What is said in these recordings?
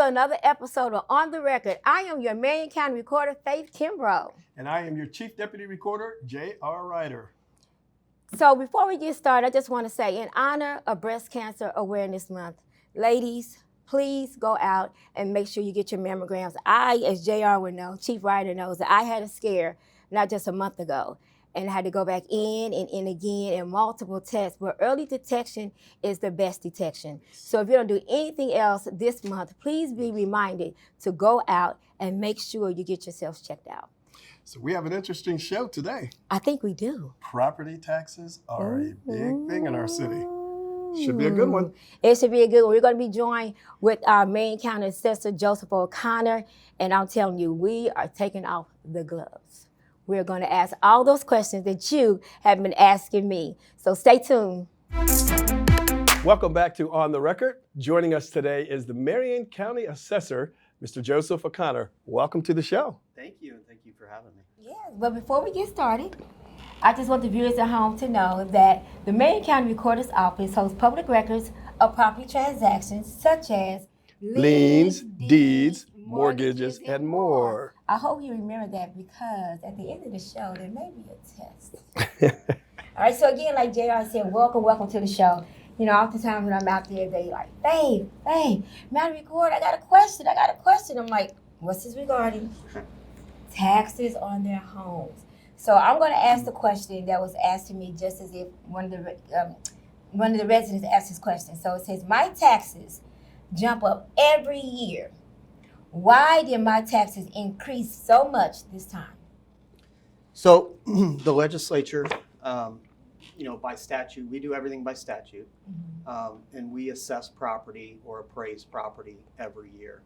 to another episode of On the Record. I am your Marion County Recorder, Faith Kimbrough. And I am your Chief Deputy Recorder, J.R. Ryder. So before we get started, I just want to say, in honor of Breast Cancer Awareness Month, ladies, please go out and make sure you get your mammograms. I, as JR would know, Chief Ryder knows, that I had a scare not just a month ago, and I had to go back in and in again and multiple tests. But early detection is the best detection. So if you don't do anything else this month, please be reminded to go out and make sure you get yourselves checked out. So we have an interesting show today. I think we do. Property taxes are a big thing in our city. Should be a good one. It should be a good one. We're going to be joined with our Marion County Assessor, Joseph O'Connor, and I'm telling you, we are taking off the gloves. We're going to ask all those questions that you have been asking me. So stay tuned. Welcome back to On the Record. Joining us today is the Marion County Assessor, Mr. Joseph O'Connor. Welcome to the show. Thank you, and thank you for having me. Yeah, but before we get started, I just want the viewers at home to know that the Marion County Recorder's Office holds public records of property transactions such as Liens, deeds, mortgages, and more. I hope you remember that, because at the end of the show, there may be a test. All right, so again, like JR said, welcome to the show. You know, oftentimes when I'm out there, they like, hey, Madam Recorder, I got a question. I'm like, what's this regarding? Taxes on their homes. So I'm going to ask the question that was asked to me, just as if one of the residents asked this question. So it says, my taxes jump up every year. Why did my taxes increase so much this time? So the legislature, by statute, we do everything by statute, and we assess property or appraise property every year.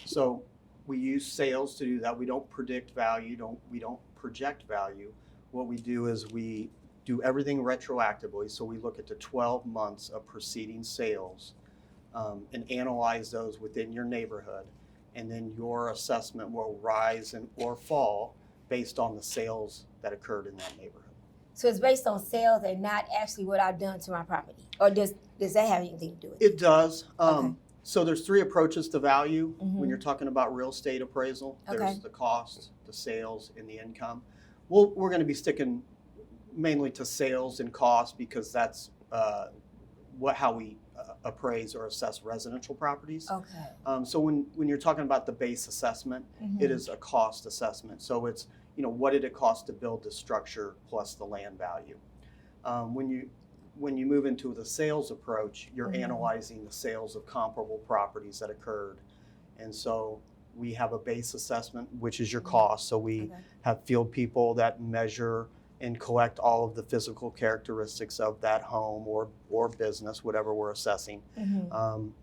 So we use sales to do that. We don't predict value, we don't project value. What we do is we do everything retroactively. So we look at the 12 months of preceding sales and analyze those within your neighborhood. And then your assessment will rise or fall based on the sales that occurred in that neighborhood. So it's based on sales and not actually what I've done to my property? Or does that have anything to do with it? It does. Okay. So there's three approaches to value when you're talking about real estate appraisal. Okay. There's the cost, the sales, and the income. Well, we're going to be sticking mainly to sales and cost, because that's how we appraise or assess residential properties. Okay. So when you're talking about the base assessment, it is a cost assessment. So it's, what did it cost to build the structure plus the land value? When you move into the sales approach, you're analyzing the sales of comparable properties that occurred. And so we have a base assessment, which is your cost. So we have field people that measure and collect all of the physical characteristics of that home or business, whatever we're assessing.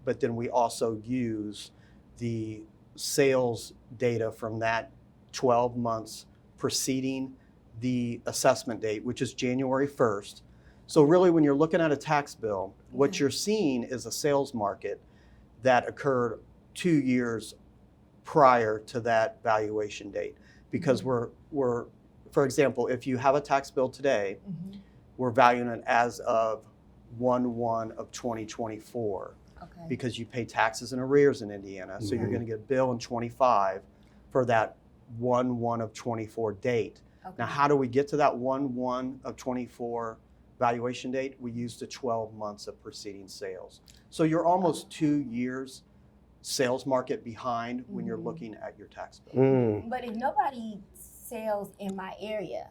But then we also use the sales data from that 12 months preceding the assessment date, which is January 1st. So really, when you're looking at a tax bill, what you're seeing is a sales market that occurred 2 years prior to that valuation date. Because we're for example, if you have a tax bill today, we're valuing it as of 1/1 of 2024, because you pay taxes in arrears in Indiana. So you're going to get a bill in 25 for that 1/1 of 24 date. Now, how do we get to that 1/1 of 24 valuation date? We use the 12 months of preceding sales. So you're almost 2 years sales market behind when you're looking at your tax bill. But if nobody sells in my area,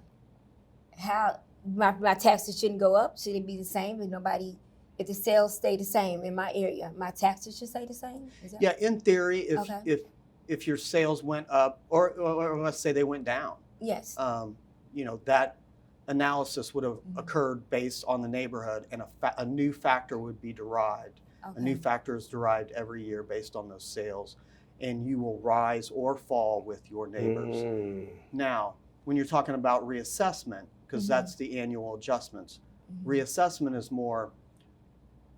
how my taxes shouldn't go up? Should it be the same? If the sales stay the same in my area, my taxes should stay the same? Yeah, in theory, if your sales went up, or let's say they went down, yes, that analysis would have occurred based on the neighborhood, and a new factor would be derived. A new factor is derived every year based on those sales, and you will rise or fall with your neighbors. Now, when you're talking about reassessment, because that's the annual adjustments, reassessment is more,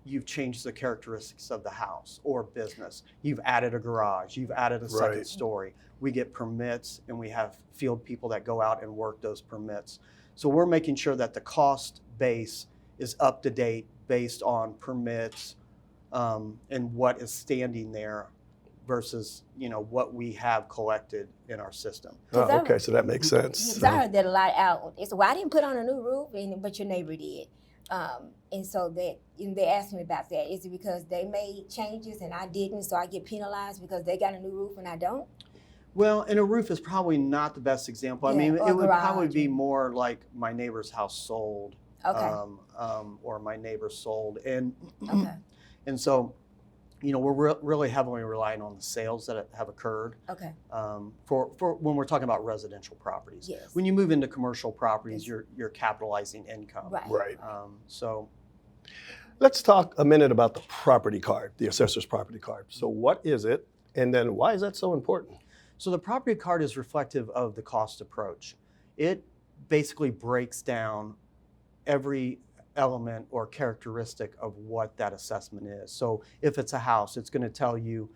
you've changed the characteristics of the house or business. You've added a garage, you've added a second story. We get permits, and we have field people that go out and work those permits. So we're making sure that the cost base is up to date based on permits and what is standing there versus what we have collected in our system. Oh, okay, so that makes sense. Because I heard that a lot out. It's why I didn't put on a new roof, but your neighbor did. And so they asked me about that. Is it because they made changes and I didn't, so I get penalized because they got a new roof and I don't? Well, and a roof is probably not the best example. I mean, it would probably be more like my neighbor's house sold, or my neighbor sold, and and so, we're really heavily relying on the sales that have occurred. For when we're talking about residential properties. Yes. When you move into commercial properties, you're capitalizing income. Right. So, let's talk a minute about the property card, the assessor's property card. So what is it, and then why is that so important? So the property card is reflective of the cost approach. It basically breaks down every element or characteristic of what that assessment is. So if it's a house, it's going to tell you,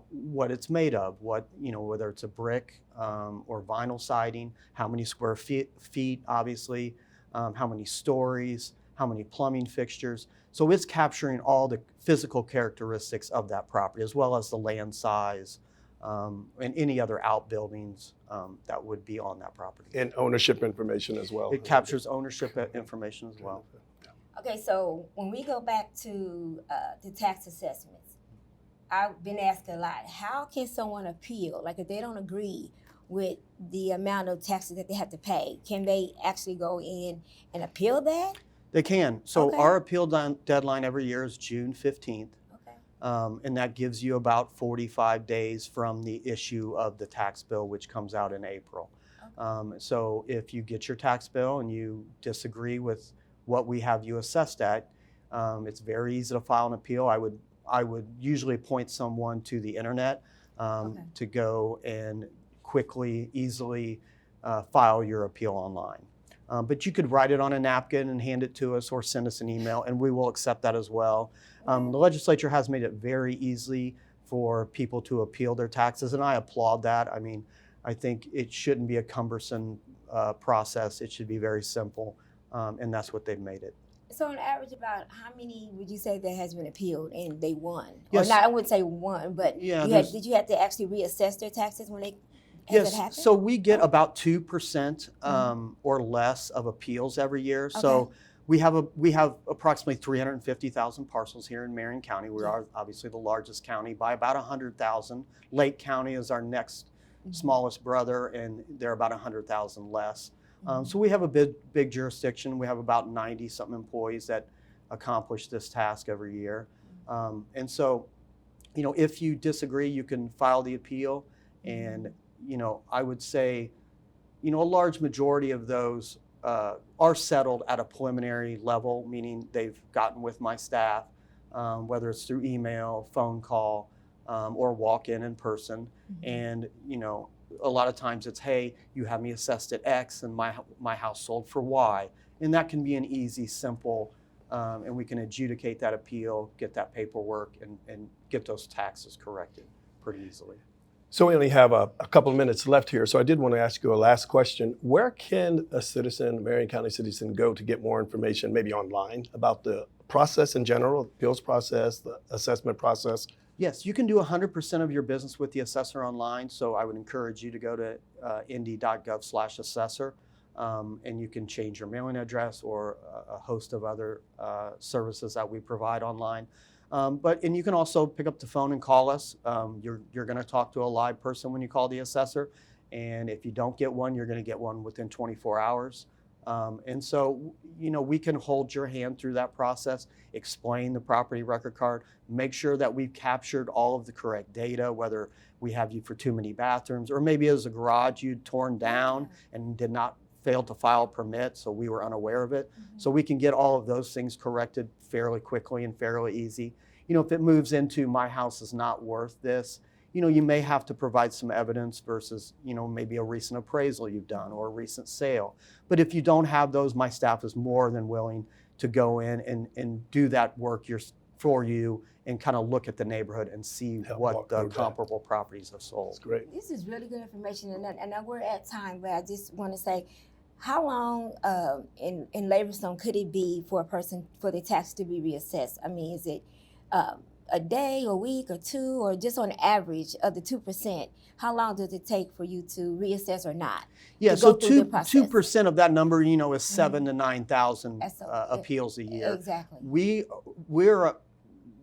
what it's made of, whether it's a brick or vinyl siding, how many square feet, obviously, how many stories, how many plumbing fixtures. So it's capturing all the physical characteristics of that property, as well as the land size, and any other outbuildings that would be on that property. And ownership information as well. It captures ownership information as well. Okay, so when we go back to the tax assessments, I've been asked a lot, how can someone appeal? Like if they don't agree with the amount of taxes that they have to pay, can they actually go in and appeal that? They can. So our appeal deadline every year is June 15th. And that gives you about 45 days from the issue of the tax bill, which comes out in April. So if you get your tax bill and you disagree with what we have you assessed at, it's very easy to file an appeal. I would usually point someone to the internet to go and quickly, easily file your appeal online. But you could write it on a napkin and hand it to us or send us an email, and we will accept that as well. The legislature has made it very easy for people to appeal their taxes, and I applaud that. I mean, I think it shouldn't be a cumbersome process. It should be very simple, and that's what they've made it. So on average, about how many would you say that has been appealed and they won? Yes. Or not, I wouldn't say won, but did you have to actually reassess their taxes when they Yes, so we get about 2% or less of appeals every year. So we have approximately 350,000 parcels here in Marion County. We are obviously the largest county by about 100,000. Lake County is our next smallest brother, and they're about 100,000 less. So we have a big jurisdiction. We have about 90-something employees that accomplish this task every year. And so, if you disagree, you can file the appeal, and I would say, a large majority of those are settled at a preliminary level, meaning they've gotten with my staff, whether it's through email, phone call, or walk in person. And, a lot of times it's, hey, you have me assessed at X and my house sold for Y. And that can be an easy, simple, and we can adjudicate that appeal, get that paperwork, and get those taxes corrected pretty easily. So we only have a couple of minutes left here, so I did want to ask you a last question. Where can a Marion County citizen, go to get more information, maybe online, about the process in general, the appeals process, the assessment process? Yes, you can do 100% of your business with the assessor online, so I would encourage you to go to indy.gov/assessor, and you can change your mailing address or a host of other services that we provide online. And you can also pick up the phone and call us. You're going to talk to a live person when you call the assessor, and if you don't get one, you're going to get one within 24 hours. And so, we can hold your hand through that process, explain the property record card, make sure that we've captured all of the correct data, whether we have you for too many bathrooms, or maybe as a garage you'd torn down and did not fail to file a permit, so we were unaware of it. So we can get all of those things corrected fairly quickly and fairly easy. If it moves into my house is not worth this, you may have to provide some evidence versus, maybe a recent appraisal you've done or a recent sale. But if you don't have those, my staff is more than willing to go in and do that work for you and kind of look at the neighborhood and see what the comparable properties have sold. That's great. This is really good information, and I know we're at time, but I just want to say, how long in labor zone could it be for the tax to be reassessed? I mean, is it a day, a week, or two, or just on average of the 2%? How long does it take for you to reassess or not? Yeah, to so go through the process? 2% of that number, is 7,000 to 9,000 That's appeals a year. Exactly.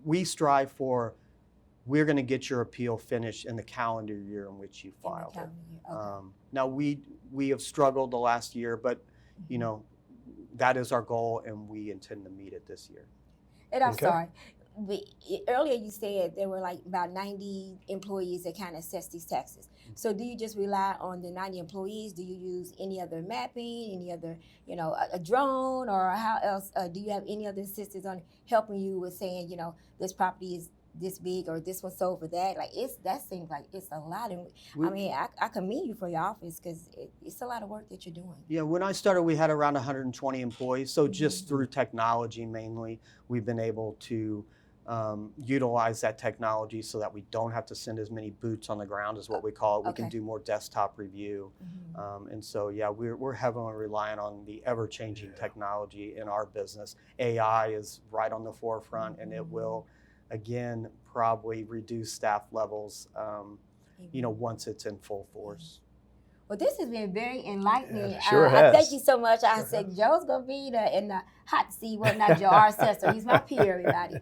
We strive for, we're going to get your appeal finished in the calendar year in which you filed it. Okay. Now we have struggled the last year, but that is our goal, and we intend to meet it this year. And I'm Okay. sorry. Earlier you said there were like about 90 employees that kind of assess these taxes. So do you just rely on the 90 employees? Do you use any other mapping, any other, a drone, or how else? Do you have any other assistance on helping you with saying, this property is this big or this one sold for that? Like that seems like it's a lot. And I commend you for your office because it's a lot of work that you're doing. Yeah, when I started, we had around 120 employees. So just through technology mainly, we've been able to utilize that technology so that we don't have to send as many boots on the ground, is what we call it. We can do more desktop review. And so, yeah, we're heavily relying on the ever-changing technology in our business. AI is right on the forefront, and it will, again, probably reduce staff levels, once it's in full force. Well, this has been very enlightening. Yeah, sure I has. thank you so much. I said Joe's gonna be in the hot seat. Well, not Joe, our assessor. He's my peer, everybody.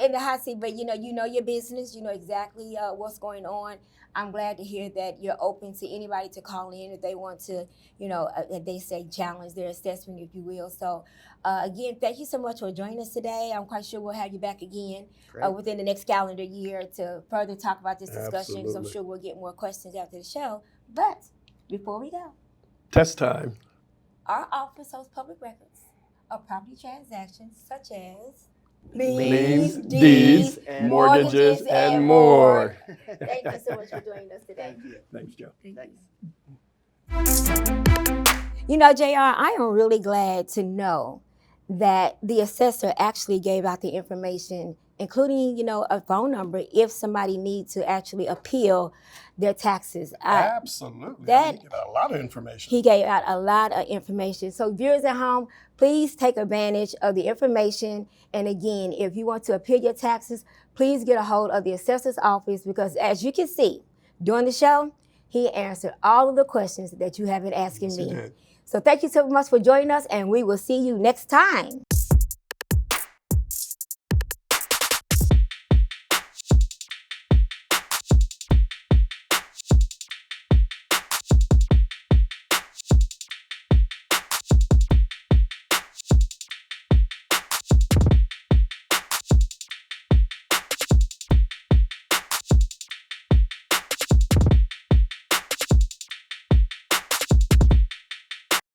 In the hot seat, but you know your business. You know exactly what's going on. I'm glad to hear that you're open to anybody to call in if they want to, they say challenge their assessment, if you will. So, again, thank you so much for joining us today. I'm quite sure we'll have you back again within the next calendar year to further talk about this discussion. Because I'm sure we'll get more questions after the show. But before we go, Test time. our office hosts public records of property transactions such as Liens, deeds, mortgages, and more. Thank you so much for joining us today. Thank you. Thanks, Joe. Thanks. JR, I am really glad to know that the assessor actually gave out the information, including, a phone number if somebody needs to actually appeal their taxes. Absolutely. That- He gave out a lot of information. He gave out a lot of information. So viewers at home, please take advantage of the information. And again, if you want to appeal your taxes, please get a hold of the assessor's office because as you can see, during the show, he answered all of the questions that you have been asking Yes, he me. did. So thank you so much for joining us, and we will see you next time.